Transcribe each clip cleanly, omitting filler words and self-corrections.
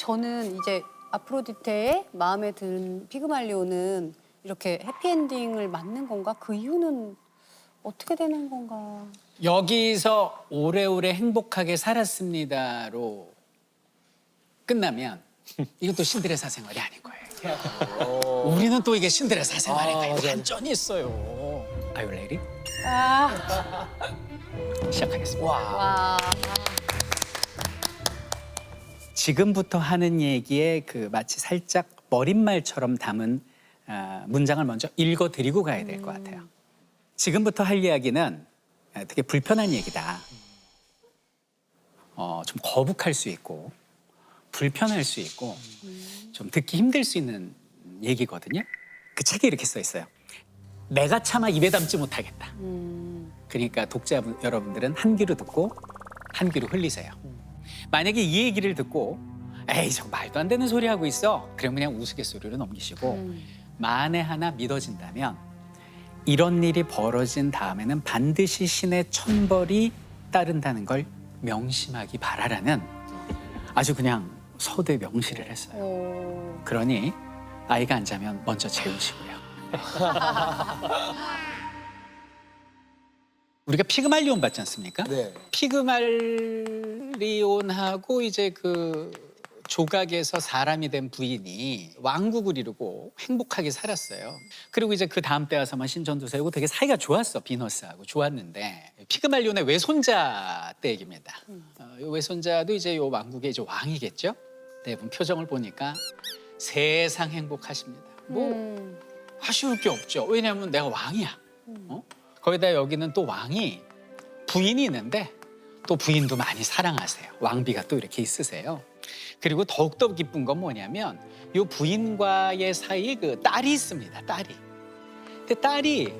저는 이제 아프로디테의 마음에 든 피그말리오는 이렇게 해피엔딩을 맞는 건가? 그 이유는 어떻게 되는 건가? 여기서 오래오래 행복하게 살았습니다로 끝나면 이것도 신드레사 생활이 아닌 거예요. 우리는 또 이게 신드레사 생활인가 완전히 있어요. Are you ready? 시작하겠습니다. 와. 지금부터 하는 얘기에 그 마치 살짝 머릿말처럼 담은 문장을 먼저 읽어드리고 가야 될 것 같아요. 지금부터 할 이야기는 되게 불편한 얘기다. 좀 거북할 수 있고 불편할 수 있고 좀 듣기 힘들 수 있는 얘기거든요. 그 책에 이렇게 써 있어요. 내가 차마 입에 담지 못하겠다. 그러니까 독자 여러분들은 한 귀로 듣고 한 귀로 흘리세요. 만약에 이 얘기를 듣고 에이 저 말도 안 되는 소리 하고 있어. 그럼 그냥 우스갯소리로 넘기시고 만에 하나 믿어진다면 이런 일이 벌어진 다음에는 반드시 신의 천벌이 따른다는 걸 명심하기 바라라는 아주 그냥 서두에 명시를 했어요. 그러니 아이가 안 자면 먼저 재우시고요. 우리가 피그말리온 봤지 않습니까? 네. 피그말리온하고 이제 그 조각에서 사람이 된 부인이 왕국을 이루고 행복하게 살았어요. 그리고 이제 그 다음 때 와서만 신전도 세우고 되게 사이가 좋았어, 비너스하고 좋았는데 피그말리온의 외손자 때 얘기입니다. 요 외손자도 이제 요 왕국의 이제 왕이겠죠. 대부분 표정을 보니까 세상 행복하십니다. 뭐 아쉬울 게 없죠. 왜냐하면 내가 왕이야. 거기다 여기는 또 왕이 부인이 있는데 또 부인도 많이 사랑하세요. 왕비가 또 이렇게 있으세요. 그리고 더욱더 기쁜 건 뭐냐면 이 부인과의 사이에 그 딸이 있습니다. 딸이. 근데 딸이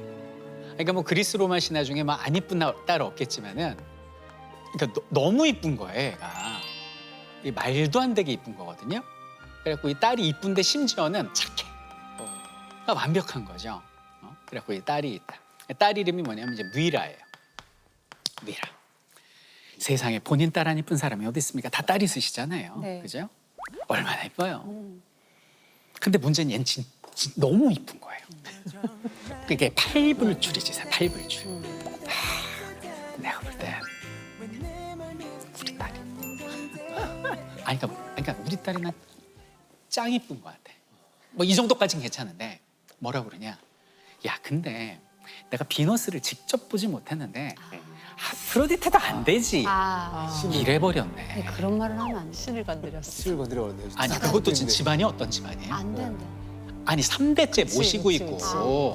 그러니까 뭐 그리스 로마 신화 중에 막 안 이쁜 딸 없겠지만은 그러니까 너무 이쁜 거예요, 얘가. 이 말도 안 되게 이쁜 거거든요. 그래갖고 이 딸이 이쁜데 심지어는 착해. 그러니까 완벽한 거죠. 그래갖고 이 딸이 있다. 딸 이름이 뭐냐면 이제 미라예요. 미라. 세상에 본인 딸 안 이쁜 사람이 어디 있습니까? 다 딸 있으시잖아요. 네. 그죠? 얼마나 이뻐요. 근데 문제는 얘는 너무 이쁜 거예요. 그게 팔불출이지, 팔불출. 내가 볼 때 우리 딸이. 아니, 그러니까 우리 딸이 난 짱 이쁜 것 같아. 뭐 이 정도까지는 괜찮은데 뭐라 그러냐? 야, 근데 내가 비너스를 직접 보지 못했는데 아프로디테도 안 되지. 이래버렸네. 그런 말을 하면 안 돼. 신을 건드렸어. 술을 건드려버렸네. 아니 그것도 집안이 어떤 집안이에요? 안 된다. 아니 3대째 모시고 그치, 있고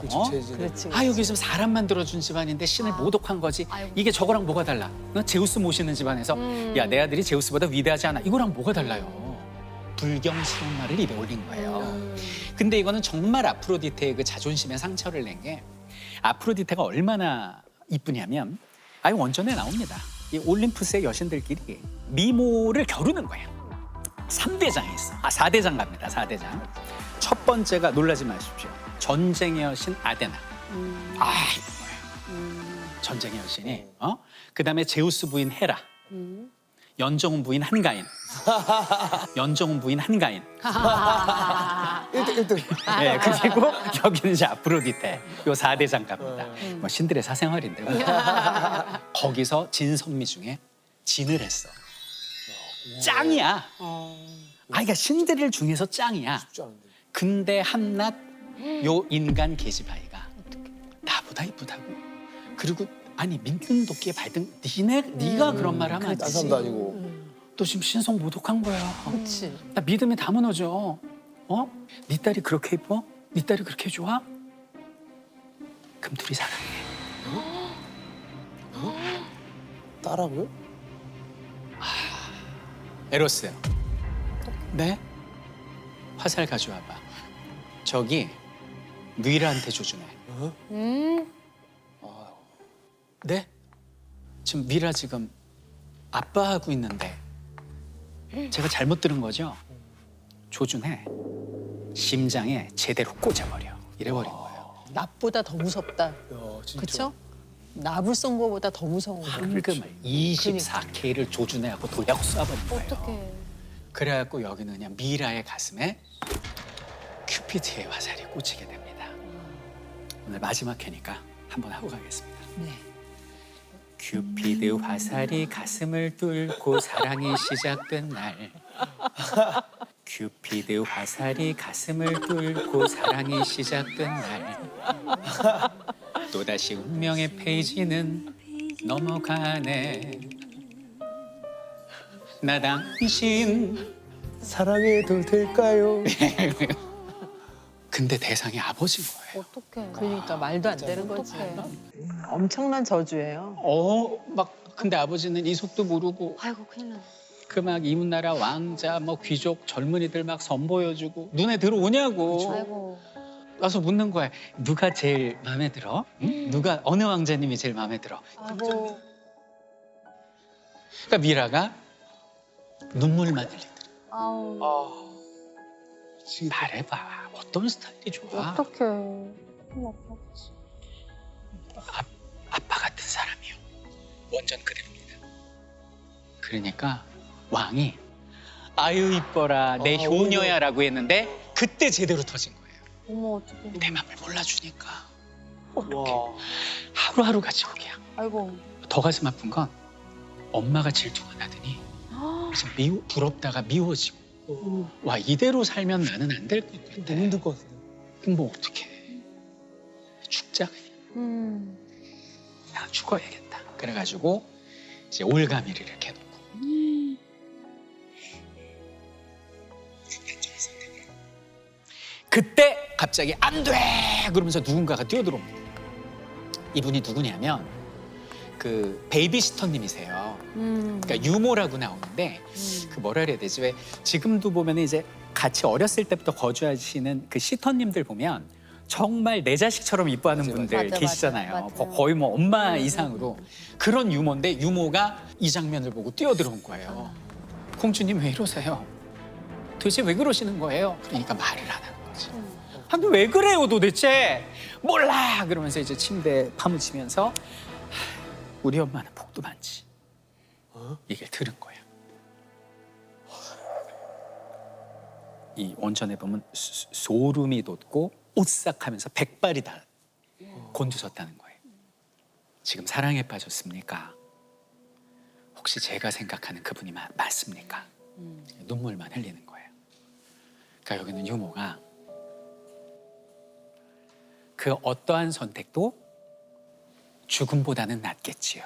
그치. 그렇지. 아 여기 있으면 사람 만들어준 집안인데 신을 모독한 거지. 아이고. 이게 저거랑 뭐가 달라? 제우스 모시는 집안에서 야 내 아들이 제우스보다 위대하지 않아. 이거랑 뭐가 달라요? 불경스러운 말을 입에 올린 거예요. 근데 이거는 정말 아프로디테의 그 자존심에 상처를 낸 게 아프로디테가 얼마나 이쁘냐면 아예 원전에 나옵니다. 이 올림푸스의 여신들끼리 미모를 겨루는 거예요. 3대장이 있어. 4대장 갑니다. 4대장. 첫 번째가 놀라지 마십시오. 전쟁의 여신 아데나. 이쁜 거예요. 전쟁의 여신이. 그다음에 제우스 부인 헤라. 연정훈 부인 한가인. 연정훈 부인 한가인. 1등. 네, 그리고 여기는 이제 아프로디테. 요 4대장 갑니다. 뭐 신들의 사생활인데. 뭐. 거기서 진선미 중에 진을 했어. 짱이야. 그러니까 신들을 중에서 짱이야. 쉽지 않은데. 근데 한낱 요 인간 계집아이가 나보다 이쁘다고. 그리고 아니 민균 도끼에 발등 네가 그런 말 하면 안 딴 되지. 사람도 아니고. 너 지금 신성 모독한 거야. 그렇지. 나 믿음이 다 무너져. 네 딸이 그렇게 이뻐? 네 딸이 그렇게 좋아? 그럼 둘이 사랑해. 딸하고요? 에로스. 네? 화살 가져와봐. 저기 미라한테 조준해. 네? 지금 미라 지금 아빠하고 있는데 제가 잘못 들은 거죠? 조준해. 심장에 제대로 꽂아버려. 이래버린 거예요. 납보다 더 무섭다. 야, 진짜. 그렇죠? 납을 쏜 거보다 더 무서운 거. 황금을 24K를 조준해갖고 돌려고 쏴버린 거예요. 어떡해. 그래갖고 여기는 그냥 미라의 가슴에 큐피드의 화살이 꽂히게 됩니다. 오늘 마지막 회니까 한번 하고 가겠습니다. 네. 큐피드 화살이 가슴을 뚫고 사랑이 시작된 날. 큐피드 화살이 가슴을 뚫고 사랑이 시작된 날. 또다시 운명의 페이지는 넘어가네. 나 당신. 사랑해도 될까요? 근데 대상이 아버지인 거예요. 어떡해. 그러니까 말도 안 되는 거지. 어떡해. 엄청난 저주예요. 막 근데 아버지는 이속도 모르고 아이고 큰일 나. 그 막 이웃나라 왕자 뭐 귀족 젊은이들 막 선보여주고 눈에 들어오냐고. 아이고. 와서 묻는 거야. 누가 제일 마음에 들어? 응? 누가 어느 왕자님이 제일 마음에 들어? 아이고. 그러니까 미라가 눈물만 흘리더라. 아우. 아, 미치겠다. 말해봐. 어떤 스타일이 좋아? 어떡해. 큰일 났다. 아빠 같은 사람이요. 완전 그대로입니다. 그러니까 왕이 아유 이뻐라 내 아, 효녀야라고 했는데 그때 제대로 터진 거예요. 어머 어떡해. 내 맘을 몰라주니까 와. 하루하루가 지옥이야. 아이고. 더 가슴 아픈 건 엄마가 질투가 나더니 그래서 부럽다가 미워지고 와 이대로 살면 나는 안 될 것 같아. 너무 힘들 것 같은데. 그럼 뭐 어떡해. 죽자 그냥. 야 죽어야겠다. 그래가지고 이제 올가미를 이렇게 놓고 그때 갑자기 안 돼! 그러면서 누군가가 뛰어들어옵니다. 이분이 누구냐면 그 베이비시터님이세요. 그러니까 유모라고 나오는데 그 뭐라 그래야 되지? 왜 지금도 보면 이제 같이 어렸을 때부터 거주하시는 그 시터님들 보면 정말 내 자식처럼 이뻐하는 맞아요, 분들 맞아요. 계시잖아요. 맞아요. 맞아요. 거의 뭐 엄마 이상으로 그런 유모인데 유모가 이 장면을 보고 뛰어들어온 거예요. 공주님 왜 이러세요? 도대체 왜 그러시는 거예요? 그러니까 말을 안 하는 거지. 근데 왜 그래요 도대체? 몰라! 그러면서 이제 침대에 파묻히면서 하, 우리 엄마는 복도 많지. 얘기를 들은 거예요. 이 원전에 보면 소름이 돋고 오싹하면서 백발이 다 곤두섰다는 거예요. 지금 사랑에 빠졌습니까? 혹시 제가 생각하는 그분이 맞습니까? 눈물만 흘리는 거예요. 그러니까 여기는 유모가 그 어떠한 선택도 죽음보다는 낫겠지요.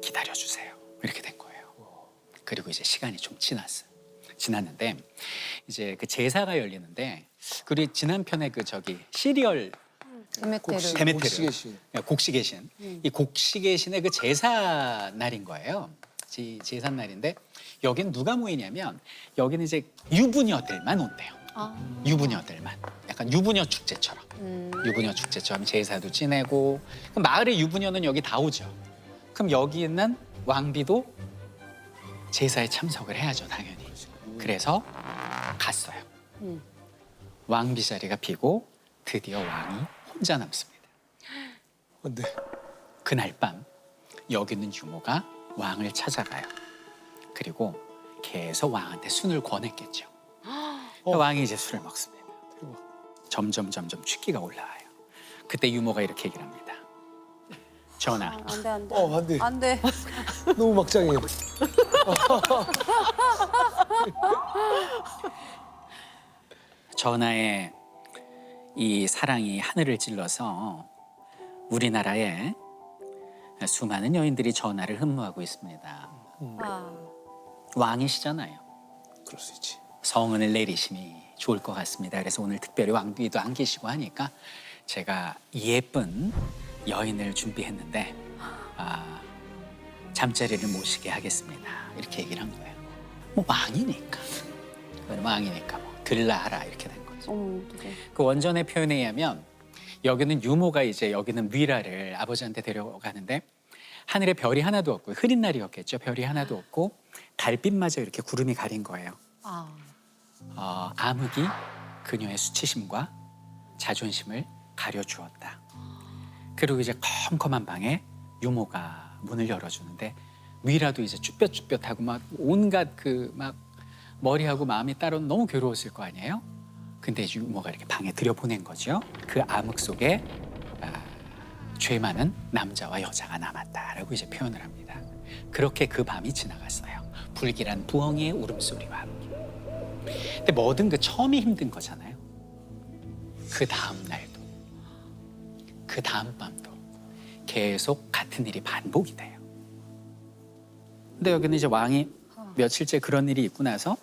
기다려주세요. 이렇게 된 거예요. 그리고 이제 시간이 좀 지났는데 이제 그 제사가 열리는데 우리 지난 편에 그 저기 시리얼 데메테르. 데메테르. 곡식의신. 곡식의신. 이 곡식의신의 그 제사 날인 거예요. 제사 날인데 여기는 누가 모이냐면 여기는 이제 유부녀들만 온대요. 유부녀들만. 약간 유부녀 축제처럼. 유부녀 축제처럼 제사도 지내고 그럼 마을의 유부녀는 여기 다 오죠. 그럼 여기 있는 왕비도 제사에 참석을 해야죠, 당연히. 그래서 갔어요. 왕비 자리가 비고 드디어 왕이 혼자 남습니다. 네. 그날 밤 여기 있는 유모가 왕을 찾아가요. 그리고 계속 왕한테 술을 권했겠죠. 왕이 이제 술을 먹습니다. 점점 취기가 올라와요. 그때 유모가 이렇게 얘기를 합니다. 전하, 안 돼, 안 돼. 안 돼. 안 돼. 너무 막장해. 전하의 이 사랑이 하늘을 찔러서 우리나라에 수많은 여인들이 전하를 흠모하고 있습니다. 아. 왕이시잖아요. 그럴 수 있지. 성은을 내리심이 좋을 것 같습니다. 그래서 오늘 특별히 왕비도 안 계시고 하니까 제가 예쁜 여인을 준비했는데 잠자리를 모시게 하겠습니다. 이렇게 얘기를 한 거예요. 뭐 왕이니까. 왕이니까 뭐 들라하라 이렇게 된 거죠. 어떡해. 그 원전의 표현에 의하면 여기는 유모가 이제 여기는 미라를 아버지한테 데려가는데 하늘에 별이 하나도 없고 흐린 날이었겠죠. 별이 하나도 없고 달빛마저 이렇게 구름이 가린 거예요. 암흑이 그녀의 수치심과 자존심을 가려주었다. 그리고 이제 컴컴한 방에 유모가 문을 열어주는데 미라도 이제 쭈뼛쭈뼛하고 막 온갖 그 막 머리하고 마음이 따로 너무 괴로웠을 거 아니에요? 근데 유모가 이렇게 방에 들여보낸 거죠. 그 암흑 속에 죄 많은 남자와 여자가 남았다라고 이제 표현을 합니다. 그렇게 그 밤이 지나갔어요. 불길한 부엉이의 울음소리와 함께. 근데 뭐든 그 처음이 힘든 거잖아요. 그 다음 날도, 그 다음 밤도 계속 같은 일이 반복이 돼요. 근데 여기는 이제 왕이 며칠째 그런 일이 있고 나서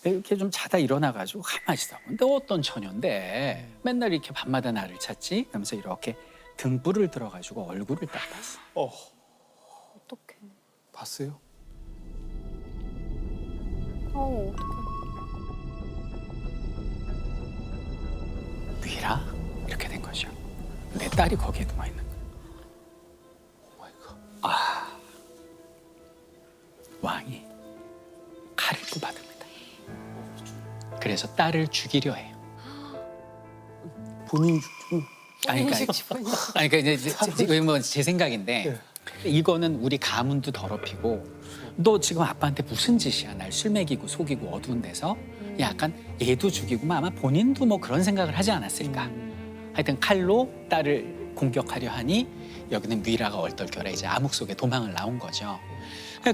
이렇게 좀 자다 일어나가지고 가만히 있어. 근데 어떤 처녀인데 맨날 이렇게 밤마다 나를 찾지? 그러면서 이렇게 등불을 들어가지고 얼굴을 딱 봤어. 어떡해. 봤어요? 어떡해. 위라? 이렇게 된 거죠. 내 딸이 거기에 누워 있는 거예요. 오 마이 갓. 왕이 칼을 뽑아듭니다. 그래서 딸을 죽이려 해요. 본인 죽고. 아니, 그러니까 이제 뭐제 생각인데 이거는 우리 가문도 더럽히고 너 지금 아빠한테 무슨 짓이야? 날 술 먹이고 속이고 어두운 데서 약간 얘도 죽이고 아마 본인도 뭐 그런 생각을 하지 않았을까? 하여튼 칼로 딸을 공격하려 하니 여기는 미라가 얼떨결에 이제 암흑 속에 도망을 나온 거죠.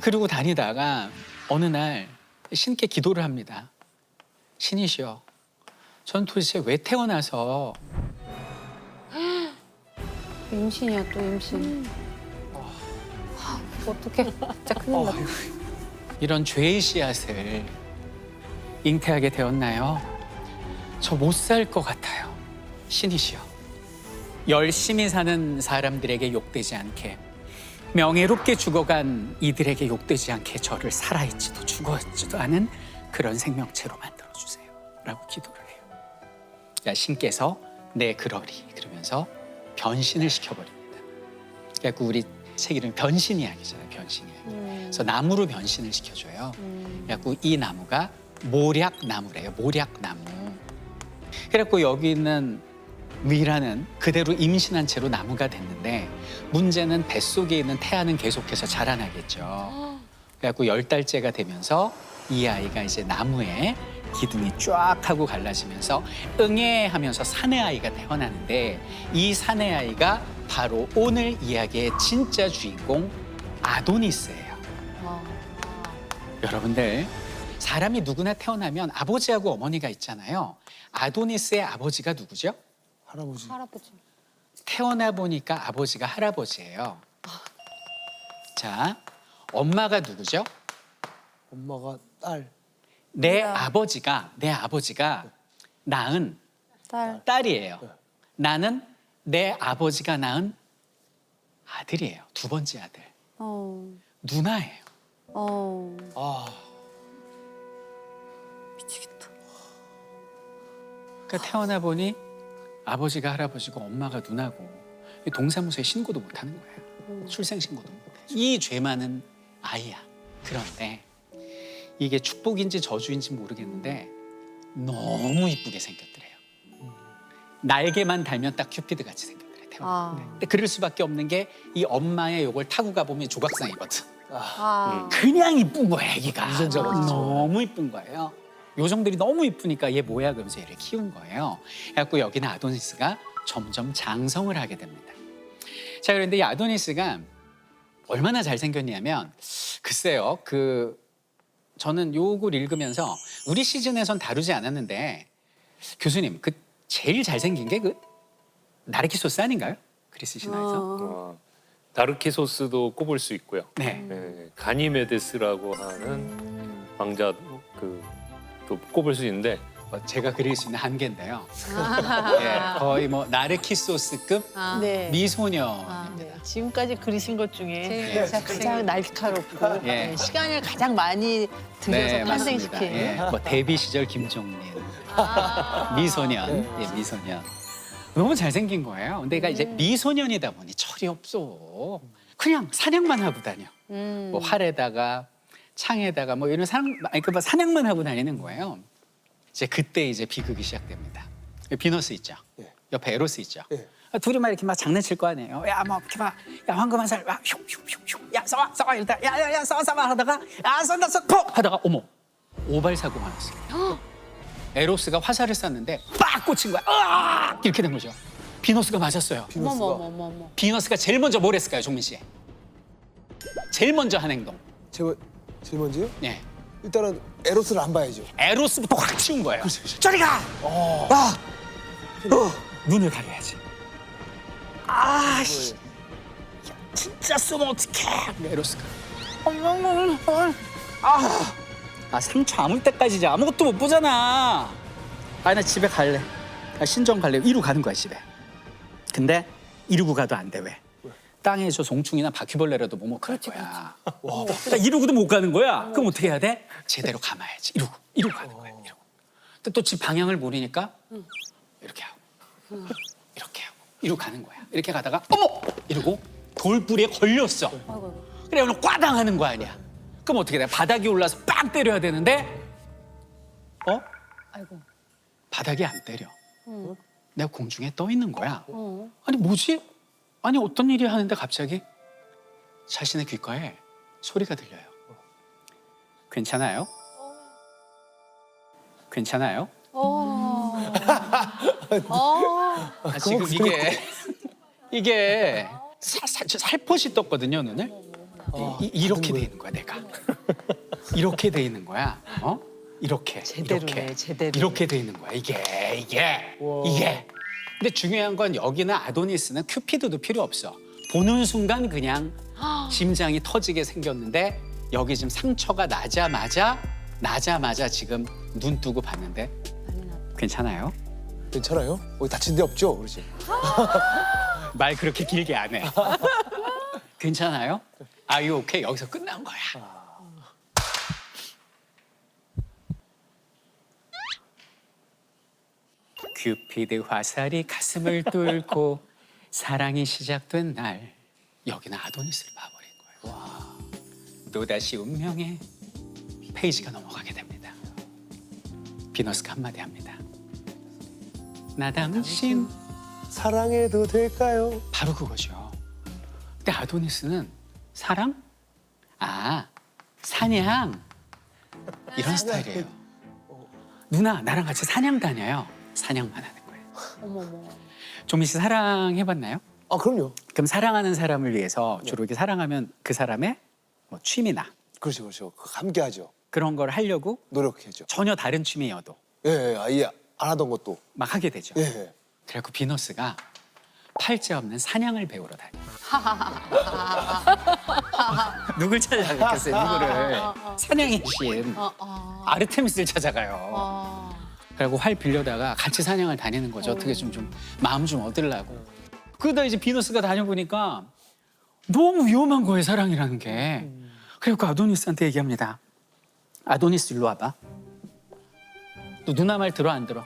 그리고 다니다가 어느 날 신께 기도를 합니다. 신이시여, 전 도대체 왜 태어나서 임신이야 또 임신. 어떡해. 진짜 큰일 났다. 이런 죄의 씨앗을 잉태하게 되었나요? 저 못 살 것 같아요. 신이시여, 열심히 사는 사람들에게 욕되지 않게, 명예롭게 죽어간 이들에게 욕되지 않게 저를 살아있지도 죽어있지도 않은 그런 생명체로 만들어주세요 라고 기도를 해요. 야, 신께서 내 그러리 그러면서 변신을 시켜버립니다. 그래서 우리 책 이름이 변신 이야기잖아요. 변신 이야기. 그래서 나무로 변신을 시켜줘요. 그래서 이 나무가 모략나무래요. 모략나무. 그래서 여기 있는 위라는 그대로 임신한 채로 나무가 됐는데 문제는 뱃속에 있는 태아는 계속해서 자라나겠죠. 그래서 10달째가 되면서 이 아이가 이제 나무에 기둥이 쫙 하고 갈라지면서 응애 하면서 사내 아이가 태어나는데 이 사내 아이가 바로 오늘 이야기의 진짜 주인공 아도니스예요. 여러분들, 사람이 누구나 태어나면 아버지하고 어머니가 있잖아요. 아도니스의 아버지가 누구죠? 할아버지. 할아버지. 태어나 보니까 아버지가 할아버지예요. 자, 엄마가 누구죠? 엄마가 딸. 내 아버지가 낳은 딸. 딸이에요. 나는 내 아버지가 낳은 아들이에요. 두 번째 아들. 누나예요. 아, 미치겠다. 그러니까 태어나 보니 아버지가 할아버지고 엄마가 누나고 동사무소에 신고도 못 하는 거예요. 출생 신고도 못 해. 이 죄 많은 아이야. 그런데 이게 축복인지 저주인지 모르겠는데 너무 이쁘게 생겼더래요. 날개만 달면 딱 큐피드 같이 생겼더래. 태어났는데. 근데 그럴 수밖에 없는 게 이 엄마의 요걸 타고 가보면 조각상이거든. 그냥 이쁜 거야, 애기가. 유전자 같죠. 너무 이쁜 거예요. 요정들이 너무 이쁘니까 얘 뭐야 그러면서 얘를 키운 거예요. 그래갖고 여기는 아도니스가 점점 장성을 하게 됩니다. 자, 그런데 이 아도니스가 얼마나 잘생겼냐면 글쎄요, 저는 요걸 읽으면서 우리 시즌에선 다루지 않았는데 교수님, 그 제일 잘생긴 게 그 나르키소스 아닌가요? 그리스 신화에서. 나르키소스도 꼽을 수 있고요. 네. 네, 가니메데스라고 하는 왕자 또 꼽을 수 있는데 제가 그릴 수 있는 한계인데요. 예, 거의 뭐 나르키소스급 네. 미소녀. 네. 지금까지 그리신 것 중에 제일 가장 날카롭고 예. 시간을 가장 많이 들여서 탄생시킨 맞습니다. 예, 뭐 데뷔 시절 김종민, 미소년, 예, 미소년. 너무 잘생긴 거예요. 근데 그러니까 이제 미소년이다 보니 철이 없어. 그냥 사냥만 하고 다녀. 뭐 활에다가 창에다가 뭐 이런 사냥만 하고 다니는 거예요. 이제 그때 이제 비극이 시작됩니다. 비너스 있죠. 예. 옆에 에로스 있죠. 예. 둘이 막 이렇게 막 장난칠 거 아니에요. 야, 뭐 이렇게 막, 야, 황금 한 살, 야, 흉흉흉흉, 야, 써와, 써와 이러다, 야, 써와 하다가, 야, 쏜다, 퍽 하다가, 어머, 오발 사고가 났어요. 에로스가 화살을 쐈는데 빡 꽂힌 거야. 으악! 이렇게 된 거죠. 비너스가 맞았어요. 비너스가. 어머머머머. 비너스가 제일 먼저 뭘 했을까요, 종민 씨? 제일 먼저 한 행동. 제일 먼저요? 예. 일단은 에로스를 안 봐야죠. 에로스부터 확 치운 거예요. 그렇죠, 그렇죠. 저리 가! 아! 눈을 가려야지. 아, 씨. 진짜 쏘면 어떡해. 에로스가. 상처 아물 때까지 이제 아무것도 못 보잖아. 나 집에 갈래. 신정 갈래. 이러고 가는 거야, 집에. 근데 이러고 가도 안 돼, 왜? 땅에 저 송충이나 바퀴벌레라도 못 먹을 거야. 그러니까 이러고도 못 가는 거야. 그럼 어떻게 해야 돼? 제대로 감아야지. 이러고 가는 거야. 이러고. 근데 또 집 방향을 모르니까 이렇게 하고 이렇게 하고 이러고 가는 거야. 이렇게 가다가 어머! 이러고 돌뿌리에 걸렸어. 그래 오늘 꽈당 하는 거 아니야. 그럼 어떻게 돼? 바닥이 올라서 빵 때려야 되는데 아이고. 바닥이 안 때려. 내가 공중에 떠 있는 거야. 어. 아니 뭐지? 아니 어떤 일이 하는데 갑자기 자신의 귓가에 소리가 들려요. 괜찮아요? 괜찮아요? 지금 이게 살포시 떴거든요, 눈을. 이렇게 돼 있는 거야, 내가. 이렇게 돼 있는 거야. 이렇게. 제대로네, 이렇게. 제대로. 이렇게 돼 있는 거야. 이게. 근데 중요한 건 여기는 아도니스는 큐피드도 필요 없어. 보는 순간 그냥 심장이 터지게 생겼는데 여기 지금 상처가 나자마자 지금 눈 뜨고 봤는데 괜찮아요? 괜찮아요? 어디 다친 데 없죠? 그러지. 말 그렇게 길게 안 해. 괜찮아요? 아유 오케이 여기서 끝난 거야. 큐피드 화살이 가슴을 뚫고 사랑이 시작된 날 여기는 아도니스를 봐버린 거예요. 와. 또다시 운명의 페이지가 넘어가게 됩니다. 비너스가 한마디 합니다. 나 당신 사랑해도 될까요? 바로 그거죠. 근데 아도니스는 사랑? 사냥 이런 스타일이에요. 누나 나랑 같이 사냥 다녀요. 사냥만 하는 거예요. 어머머. 종민 씨 사랑해봤나요? 아 그럼요. 그럼 사랑하는 사람을 위해서 주로 이렇게 사랑하면 그 사람의 뭐 취미나 그렇죠. 함께하죠. 그런 걸 하려고 노력해죠. 전혀 다른 취미여도 아예 안 하던 것도. 막 하게 되죠. 예. 그래갖고 비너스가 팔자 없는 사냥을 배우러 다녀요. 누굴 찾아가겠어요, 누구를. 사냥의 신 아르테미스를 찾아가요. 그리고 활 빌려다가 같이 사냥을 다니는 거죠. 어떻게 좀 마음 좀 얻으려고. 그러다 이제 비너스가 다녀보니까 너무 위험한 거예요, 사랑이라는 게. 그래갖고 아도니스한테 얘기합니다. 아도니스 일로 와봐. 너 누나 말 들어 안 들어?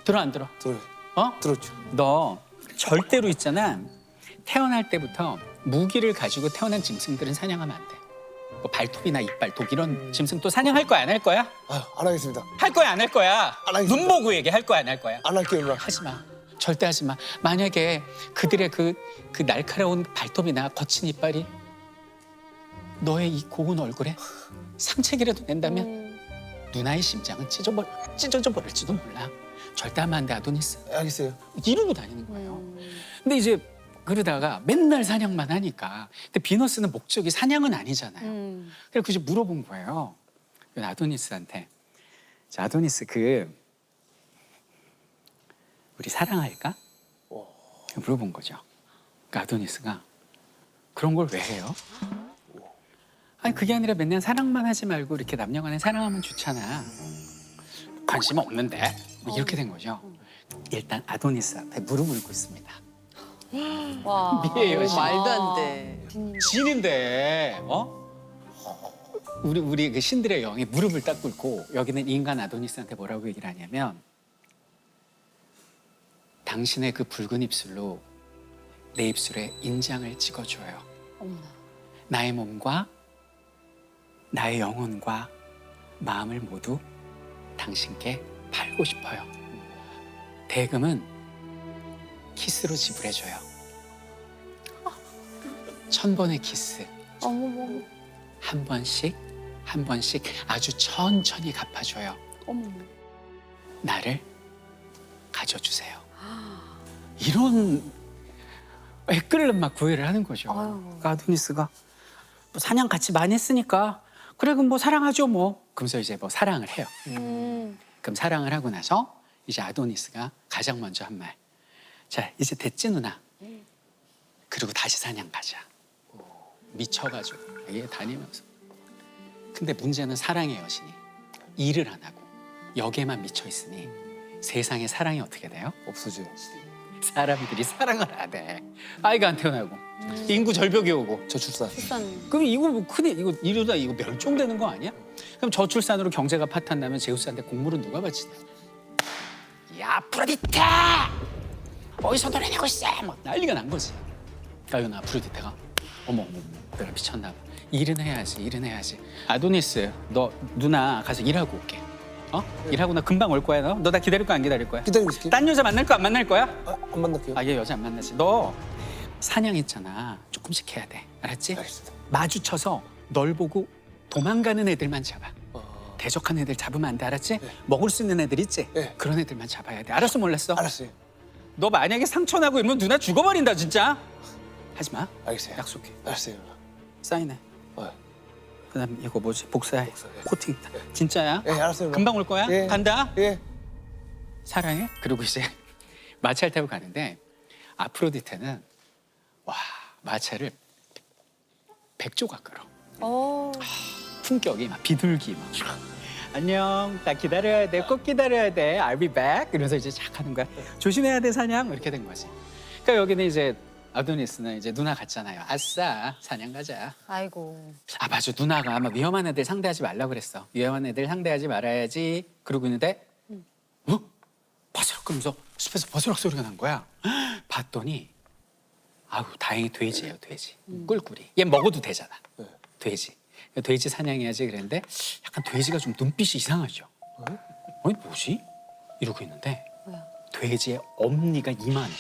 들어 안 들어? 들었죠. 너 절대로 있잖아. 태어날 때부터 무기를 가지고 태어난 짐승들은 사냥하면 안 돼. 뭐 발톱이나 이빨, 독 이런 짐승 또 사냥할 거야, 안 할 거야? 안 하겠습니다. 할 거야, 안 할 거야? 안 하겠습니다. 눈 보고 얘기할 거야, 안 할 거야? 안 할게요, 누나. 하지 마. 절대 하지 마. 만약에 그들의 그 날카로운 발톱이나 거친 이빨이 너의 이 고운 얼굴에 상책이라도 낸다면 누나의 심장은 찢어져 버릴지도 몰라. 절대 하면 안 돼, 아도니스. 알겠어요. 이러고 다니는 거예요. 근데 이제 그러다가 맨날 사냥만 하니까. 근데 비너스는 목적이 사냥은 아니잖아요. 그래서 이제 물어본 거예요. 아도니스한테. 자, 아도니스 우리 사랑할까? 물어본 거죠. 그러니까 아도니스가 그런 걸 왜 해요? 아니 그게 아니라 맨날 사랑만 하지 말고 이렇게 남녀간에 사랑하면 좋잖아. 관심 없는데 뭐 이렇게 된 거죠. 일단 아도니스 앞에 무릎을 꿇습니다. 와. 미에요, 신. 말도 안 돼. 신인데 우리 그 신들의 영이 무릎을 딱 꿇고 여기는 인간 아도니스한테 뭐라고 얘기를 하냐면 당신의 그 붉은 입술로 내 입술에 인장을 찍어줘요. 어머나. 나의 몸과 나의 영혼과 마음을 모두 당신께 팔고 싶어요. 대금은 키스로 지불해줘요. 1000번의 키스. 어머머. 한 번씩 한 번씩 아주 천천히 갚아줘요. 어머. 나를 가져주세요. 이런 애끓는 막 구애를 하는 거죠. 아유. 그러니까 아도니스가 뭐 사냥 같이 많이 했으니까 그래 그럼 뭐 사랑하죠 뭐. 그러면서 이제 뭐 사랑을 해요. 그럼 사랑을 하고 나서 이제 아도니스가 가장 먼저 한 말. 자 이제 됐지 누나. 그리고 다시 사냥 가자. 미쳐가지고 이게 다니면서. 근데 문제는 사랑의 여신이 일을 안 하고 여기에만 미쳐 있으니 세상에 사랑이 어떻게 돼요? 없어져요. 사람들이 사랑을 안 해. 아이가 안 태어나고 인구 절벽이 오고. 저출산. 출산. 그럼 이거 뭐 큰일 이거 이러다 이거 멸종되는 거 아니야? 그럼 저출산으로 경제가 파탄나면 제우스한테 공물은 누가 바치냐? 야 아프로디테 어디서 노래내고 있어? 뭐 난리가 난 거지. 그러니까 아프로디테가 어머 내가 미쳤나 봐. 일은 해야지. 아도니스 너 누나 가서 일하고 올게. 일하고 나 금방 올 거야 너? 너 나 기다릴 거야 안 기다릴 거야? 기다리고 있을게요. 딴 여자 만날 거야 안 만날 거야? 안 만날게요. 아 얘 여자 안 만나지. 너 사냥했잖아. 조금씩 해야 돼. 알았지? 알겠습니다. 마주쳐서 널 보고 도망가는 애들만 잡아. 대적한 애들 잡으면 안 돼. 알았지? 먹을 수 있는 애들 있지? 네. 그런 애들만 잡아야 돼. 알았어 몰랐어? 알았어요. 너 만약에 상처나고 이러면 누나 죽어버린다 진짜. 하지 마. 알겠어요. 약속해. 알았어요. 사인해. 그다음 이거 뭐지? 복사해. 복사해. 코팅. 진짜야? 예, 알았어요. 금방 올 거야? 예. 간다. 예. 사랑해? 그리고 이제 마차를 타고 가는데 아프로디테는 와 마차를 100조가 끌어. 어. 품격이 막 비둘기 막 안녕 나 기다려야 돼 꼭 기다려야 돼 I'll be back 이러면서 이제 착 하는 거야. 조심해야 돼 사냥 이렇게 된 거지. 그러니까 여기는 이제 아도니스는 이제 누나 갔잖아요. 아싸 사냥 가자. 아이고. 아 맞아 누나가 아마 위험한 애들 상대하지 말라 그랬어. 위험한 애들 상대하지 말아야지 그러고 있는데 버스럭 그러면서 숲에서 버스럭 소리가 난 거야. 봤더니 아우 다행히 돼지예요 돼지. 꿀꿀이. 얘 먹어도 되잖아. 돼지. 돼지 사냥해야지 그랬는데 약간 돼지가 좀 눈빛이 이상하죠. 아니 뭐지? 이러고 있는데 뭐야? 돼지의 엄니가 이만해.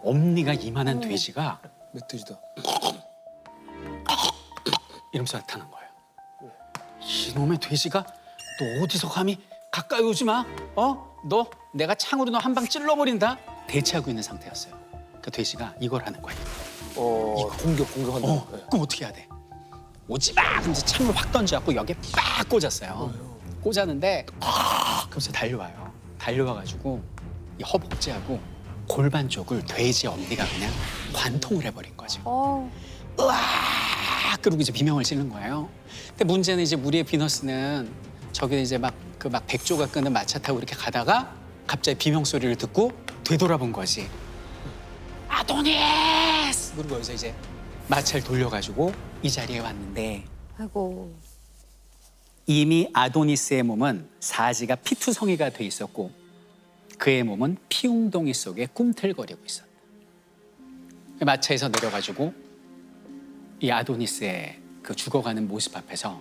엄니가 이만한 돼지가 멧돼지다. 이러면서 나타난 거예요. 이놈의 돼지가 너 어디서 감히 가까이 오지 마. 너 내가 창으로 너 한 방 찔러버린다. 대치하고 있는 상태였어요. 그 돼지가 이걸 하는 거예요. 공격한다. 네. 그럼 어떻게 해야 돼? 오지 마! 그러면서 창을 확 던져갖고 여기에 빡 꽂았어요. 꽂았는데 그러면서 달려와요. 달려와가지고 이 허벅지하고 골반 쪽을 돼지 엄니가 그냥 관통을 해버린 거죠. 으아! 그러고 이제 비명을 지르는 거예요. 근데 문제는 이제 우리의 비너스는 저기 이제 막 백조가 끄는 마차 타고 이렇게 가다가 갑자기 비명 소리를 듣고 되돌아본 거지. 아도니스! 그리고 여기서 이제 마차를 돌려가지고 이 자리에 왔는데 아이고. 이미 아도니스의 몸은 사지가 피투성이가 돼 있었고 그의 몸은 피웅덩이 속에 꿈틀거리고 있었다. 마차에서 내려가지고 이 아도니스의 그 죽어가는 모습 앞에서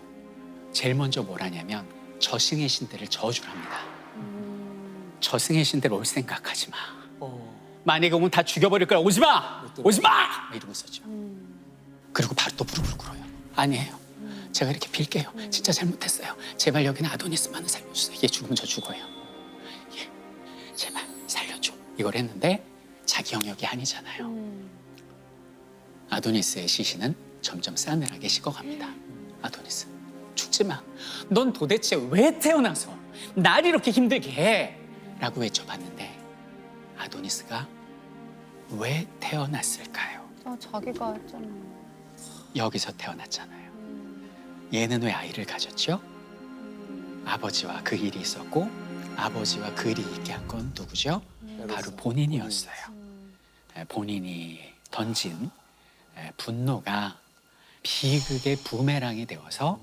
제일 먼저 뭘 하냐면 저승의 신들을 저주를 합니다. 저승의 신들 올 생각하지 마. 만약에 오면 다 죽여버릴 거야. 오지 마! 오지 마! 막 이러고 있었죠. 그리고 바로 또 무릎을 꿇어요. 아니에요. 제가 이렇게 빌게요. 진짜 잘못했어요. 제발 여기는 아도니스만은 살려주세요. 얘 죽으면 저 죽어요. 예, 제발 살려줘. 이걸 했는데 자기 영역이 아니잖아요. 아도니스의 시신은 점점 싸늘하게 식어갑니다. 아도니스, 죽지 마. 넌 도대체 왜 태어나서 날 이렇게 힘들게 해? 라고 외쳐봤는데 아도니스가 왜 태어났을까요? 자기가 했잖아. 여기서 태어났잖아요. 얘는 왜 아이를 가졌죠? 아버지와 그 일이 있었고 아버지와 그 일이 있게 한 건 누구죠? 바로 본인이었어요. 본인이 던진 분노가 비극의 부메랑이 되어서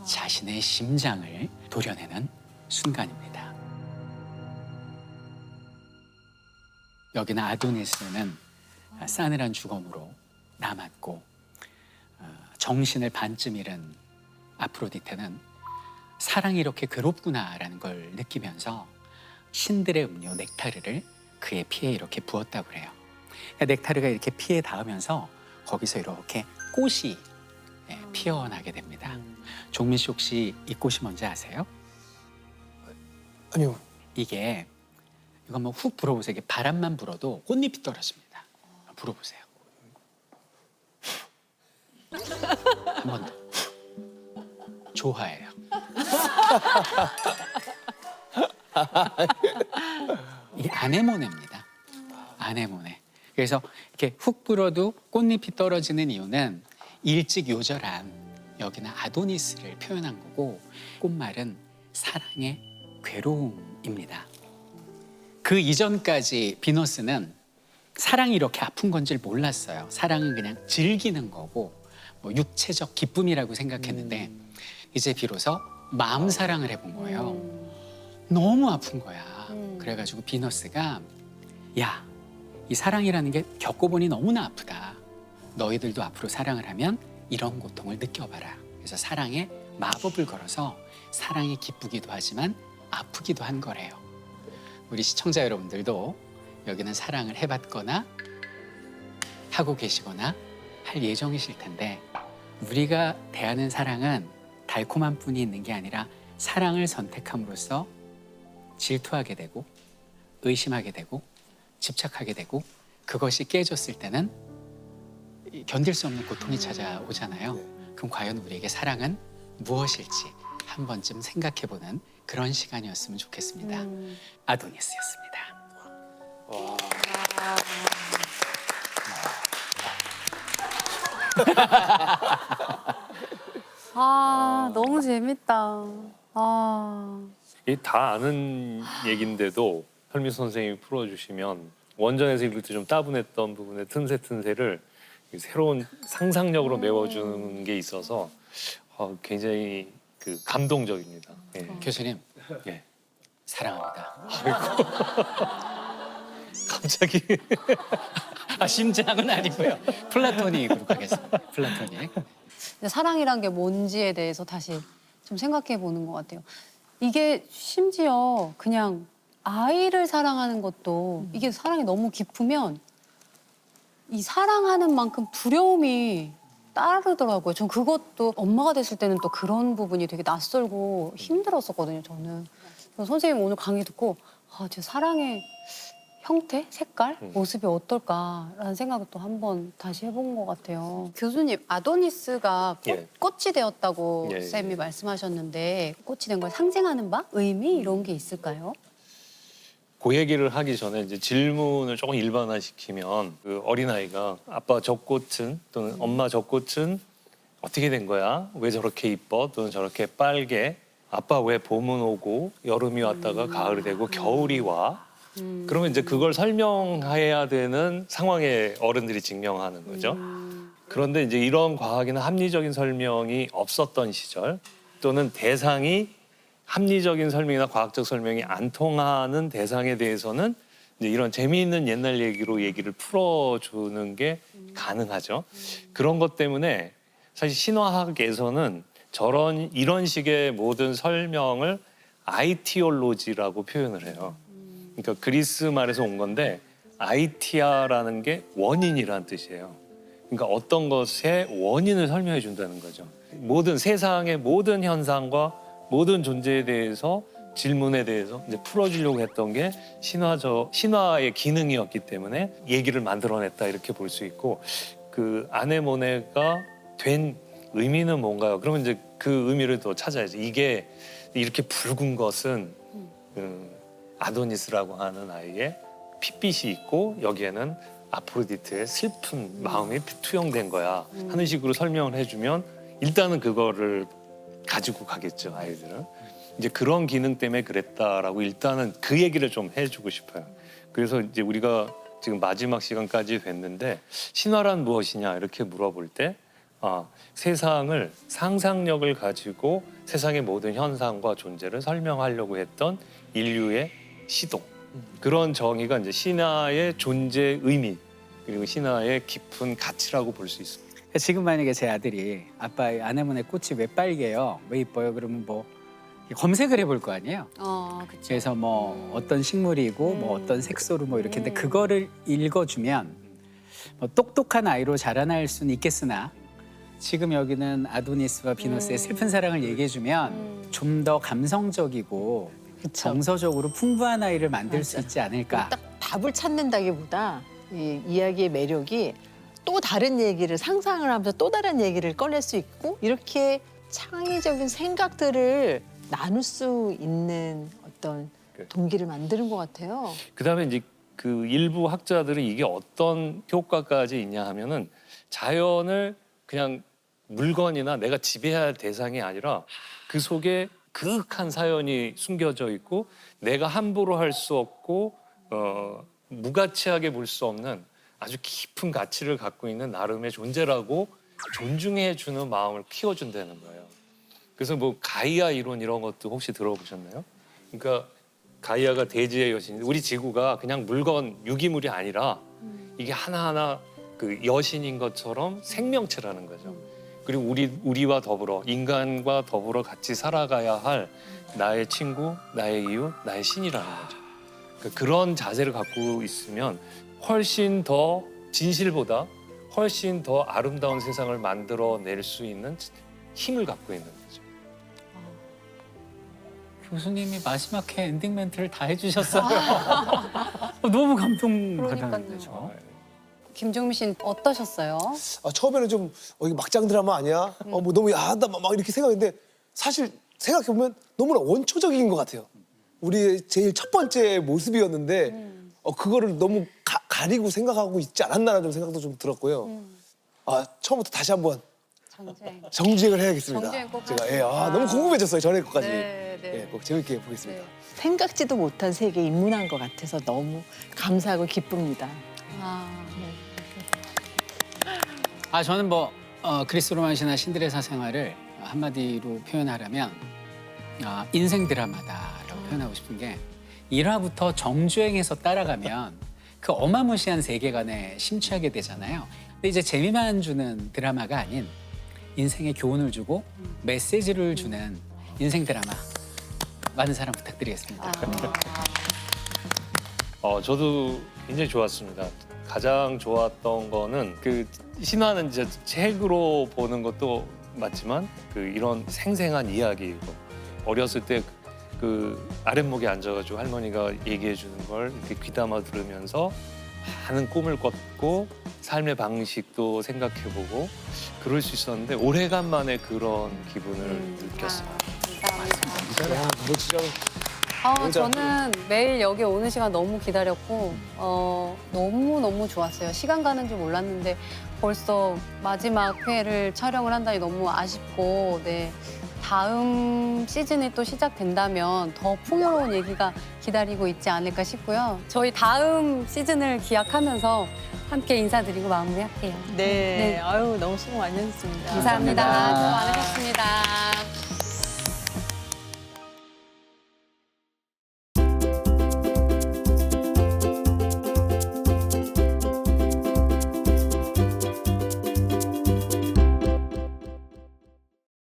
자신의 심장을 도려내는 순간입니다. 여기는 아도니스는 싸늘한 죽음으로 남았고 정신을 반쯤 잃은 아프로디테는 사랑이 이렇게 괴롭구나라는 걸 느끼면서 신들의 음료 넥타르를 그의 피에 이렇게 부었다고 그래요. 넥타르가 이렇게 피에 닿으면서 거기서 이렇게 꽃이 피어나게 됩니다. 종민 씨 혹시 이 꽃이 뭔지 아세요? 아니요. 이게 이거 한번 훅 불어보세요. 이게 바람만 불어도 꽃잎이 떨어집니다. 불어보세요. 한 번 더. 조화예요. 이 아네모네입니다. 아네모네. 그래서 이렇게 훅 불어도 꽃잎이 떨어지는 이유는 일찍 요절한 여기는 아도니스를 표현한 거고 꽃말은 사랑의 괴로움입니다. 그 이전까지 비너스는 사랑이 이렇게 아픈 건지를 몰랐어요. 사랑은 그냥 즐기는 거고 뭐 육체적 기쁨이라고 생각했는데 이제 비로소 마음 사랑을 해본 거예요. 너무 아픈 거야. 그래가지고 비너스가 야, 이 사랑이라는 게 겪어보니 너무나 아프다. 너희들도 앞으로 사랑을 하면 이런 고통을 느껴봐라. 그래서 사랑에 마법을 걸어서 사랑이 기쁘기도 하지만 아프기도 한 거래요. 우리 시청자 여러분들도 여기는 사랑을 해봤거나 하고 계시거나 할 예정이실 텐데 우리가 대하는 사랑은 달콤한 뿐이 있는 게 아니라 사랑을 선택함으로써 질투하게 되고 의심하게 되고 집착하게 되고 그것이 깨졌을 때는 견딜 수 없는 고통이 찾아오잖아요. 그럼 과연 우리에게 사랑은 무엇일지 한 번쯤 생각해보는 그런 시간이었으면 좋겠습니다. 아도니스였습니다. 아, 너무 재밌다. 아, 이 다 아는 얘긴데도 설미 선생님이 풀어주시면 원전에서 읽을 때 좀 따분했던 부분의 틈새를 새로운 상상력으로 메워주는 게 있어서 굉장히 그 감동적입니다. 예. 교수님, 예. 사랑합니다. 갑자기 심장은 아니고요. 플라토닉으로 가겠습니다. 플라토닉. 근데 사랑이란 게 뭔지에 대해서 다시 좀 생각해 보는 것 같아요. 이게 심지어 그냥 아이를 사랑하는 것도 이게 사랑이 너무 깊으면 이 사랑하는 만큼 두려움이 따르더라고요. 전 그것도 엄마가 됐을 때는 또 그런 부분이 되게 낯설고 힘들었었거든요, 저는. 그래서 선생님 오늘 강의 듣고 아, 제 사랑의 형태, 색깔, 모습이 어떨까라는 생각을 또 한 번 다시 해본 것 같아요. 교수님, 아도니스가 예. 꽃이 되었다고 예, 쌤이 말씀하셨는데 꽃이 된 걸 상징하는 바? 의미 이런 게 있을까요? 그 얘기를 하기 전에 이제 질문을 조금 일반화시키면 그 어린아이가 아빠 저 꽃은 또는 엄마 저 꽃은 어떻게 된 거야? 왜 저렇게 이뻐? 또는 저렇게 빨개? 아빠 왜 봄은 오고 여름이 왔다가 가을이 되고 겨울이 와? 그러면 이제 그걸 설명해야 되는 상황에 어른들이 증명하는 거죠. 그런데 이제 이런 과학이나 합리적인 설명이 없었던 시절 또는 대상이 합리적인 설명이나 과학적 설명이 안 통하는 대상에 대해서는 이제 이런 재미있는 옛날 얘기로 얘기를 풀어주는 게 가능하죠. 그런 것 때문에 사실 신화학에서는 이런 식의 모든 설명을 아이티올로지라고 표현을 해요. 그러니까 그리스 말에서 온 건데 아이티아라는 게 원인이라는 뜻이에요. 그러니까 어떤 것의 원인을 설명해 준다는 거죠. 모든 세상의 모든 현상과 모든 존재에 대해서 질문에 대해서 이제 풀어주려고 했던 게 신화의 기능이었기 때문에 얘기를 만들어냈다 이렇게 볼 수 있고 그 아네모네가 된 의미는 뭔가요? 그러면 이제 그 의미를 더 찾아야죠. 이게 이렇게 붉은 것은 아도니스라고 하는 아이의 핏빛이 있고 여기에는 아프로디트의 슬픈 마음이 투영된 거야 하는 식으로 설명을 해주면 일단은 그거를 가지고 가겠죠, 아이들은. 이제 그런 기능 때문에 그랬다라고 일단은 그 얘기를 좀 해주고 싶어요. 그래서 이제 우리가 지금 마지막 시간까지 됐는데 신화란 무엇이냐 이렇게 물어볼 때 세상을 상상력을 가지고 세상의 모든 현상과 존재를 설명하려고 했던 인류의 시도. 그런 정의가 이제 신화의 존재 의미 그리고 신화의 깊은 가치라고 볼 수 있습니다. 지금 만약에 제 아들이 아빠 아네모네 꽃이 왜 빨개요? 왜 이뻐요? 그러면 뭐 검색을 해볼 거 아니에요? 그쵸. 그래서 뭐 어떤 식물이고 뭐 어떤 색소로 뭐 이렇게 근데 그거를 읽어주면 뭐 똑똑한 아이로 자라날 수는 있겠으나 지금 여기는 아도니스와 비너스의 슬픈 사랑을 얘기해주면 좀 더 감성적이고 그쵸. 정서적으로 풍부한 아이를 만들 수 있지 않을까. 딱 답을 찾는다기보다 이 이야기의 매력이 또 다른 얘기를 상상을 하면서 또 다른 얘기를 꺼낼 수 있고 이렇게 창의적인 생각들을 나눌 수 있는 어떤 동기를 만드는 것 같아요. 그다음에 이제 그 일부 학자들은 이게 어떤 효과까지 있냐 하면은 자연을 그냥 물건이나 내가 지배해야 할 대상이 아니라 그 속에 그윽한 사연이 숨겨져 있고 내가 함부로 할 수 없고 무가치하게 볼 수 없는 아주 깊은 가치를 갖고 있는 나름의 존재라고 존중해 주는 마음을 키워준다는 거예요. 그래서 뭐 가이아 이론 이런 것도 혹시 들어보셨나요? 그러니까 가이아가 대지의 여신, 우리 지구가 그냥 물건 유기물이 아니라 이게 하나하나 그 여신인 것처럼 생명체라는 거죠. 그리고 우리와 더불어 인간과 더불어 같이 살아가야 할 나의 친구, 나의 이웃, 나의 신이라는 거죠. 그러니까 그런 자세를 갖고 있으면 훨씬 더 진실보다 훨씬 더 아름다운 세상을 만들어낼 수 있는 힘을 갖고 있는 거죠. 교수님이 마지막 회 엔딩 멘트를 다 해주셨어요. 너무 감동받았는데 그러니까요. 저. 김종민 씨는 어떠셨어요? 처음에는 좀 이게 막장 드라마 아니야? 뭐 너무 야하다 막 이렇게 생각했는데 사실 생각해 보면 너무나 원초적인 것 같아요. 우리의 제일 첫 번째 모습이었는데 그거를 너무 가리고 생각하고 있지 않았나라는 좀 생각도 좀 들었고요. 처음부터 다시 한번 정주행. 정주행을 해야겠습니다. 정주행 꼭 제가 하세요. 너무 궁금해졌어요. 전에 것까지. 네, 네. 꼭 재밌게 보겠습니다. 네. 생각지도 못한 세계에 입문한 것 같아서 너무 감사하고 기쁩니다. 저는 뭐 그리스 로마 신화 신드레사 생활을 한마디로 표현하려면 인생 드라마다라고 표현하고 싶은 게 1화부터 정주행해서 따라가면 그 어마무시한 세계관에 심취하게 되잖아요. 근데 이제 재미만 주는 드라마가 아닌 인생에 교훈을 주고 메시지를 주는 인생 드라마 많은 사랑 부탁드리겠습니다. 저도 굉장히 좋았습니다. 가장 좋았던 거는 그 신화는 이제 책으로 보는 것도 맞지만 그 이런 생생한 이야기이고 어렸을 때 그 아랫목에 앉아가지고 할머니가 얘기해 주는 걸 이렇게 귀담아 들으면서 많은 꿈을 꿨고 삶의 방식도 생각해보고 그럴 수 있었는데 오래간만에 그런 기분을 느꼈어요. 감사합니다. 야, 바로 진짜 저는 매일 여기 오는 시간 너무 기다렸고 너무 좋았어요. 시간 가는 줄 몰랐는데 벌써 마지막 회를 촬영을 한다니 너무 아쉽고 네. 다음 시즌이 또 시작된다면 더 풍요로운 얘기가 기다리고 있지 않을까 싶고요. 저희 다음 시즌을 기약하면서 함께 인사드리고 마무리할게요. 네. 네. 아유, 너무 수고 많이 했습니다. 감사합니다. 감사합니다. 수고 많으셨습니다.